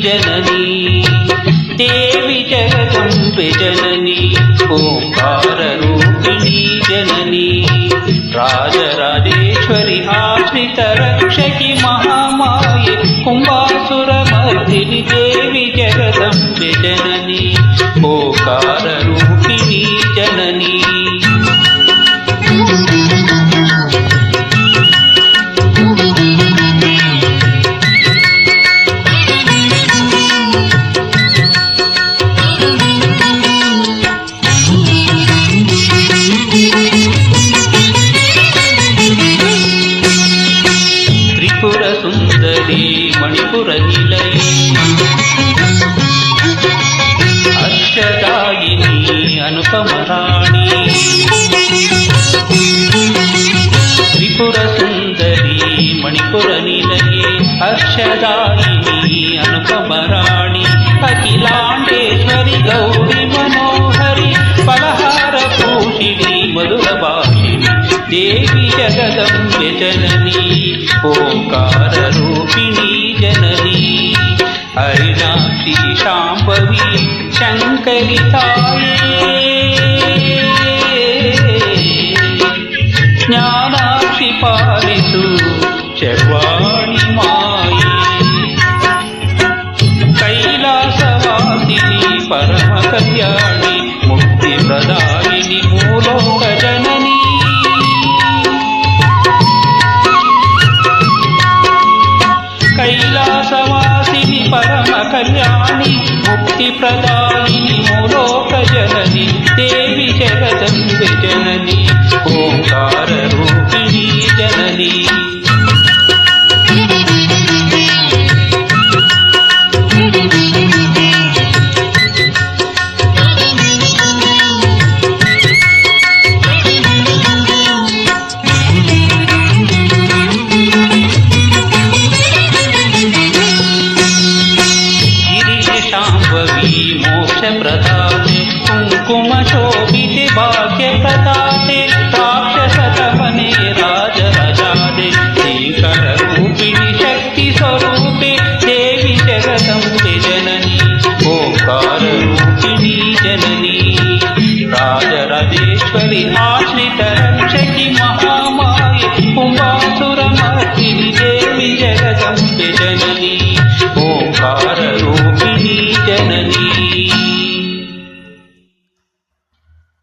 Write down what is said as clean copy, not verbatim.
जननी देवी जगदम्बे जननी ओंकाररूपिणी जननी राजराजेश्वरि आश्रितरक्षकि महामाये कुम्भासुरमर्दिनि देवी जगदम्बे जननी ओंकाररूपिणी जननी सुंदरी मणिपुर निलये हर्षदायिनी अनुपम राणी त्रिपुर सुंदरी मणिपुर निलये हर्षदायिनी अनुपम राणी अखिलांडेश्वरी गौरी मनोहरी फलहार पोषिणी मधुर भाषिणी देवी जगदम्बे जननी ओंकाररूपिणी जननी हरिणाक्षी शाम्भवी शंकरी ताये ज्ञानाक्षी पालिसु शर्वाणि माये कैलासवासिनी परम कल्याणी मुक्ति प्रदायिनी मूलोक जननी कैलासवासिनी परम कल्याणी मुक्ति प्रदायिनी मूलोक जननी देवी जगदम्बे जननी ओंकार रूपिणी जननी मोक्ष प्रदाते कुंकुम शोभिते भाग्य प्रदाते राक्षसतमने राजराजादे श्रीकर रूपिणी शक्ति स्वरूपे देवी जगदम्बे जननी ओंकार रूपिणी जननी राजराजेश्वरि आश्रित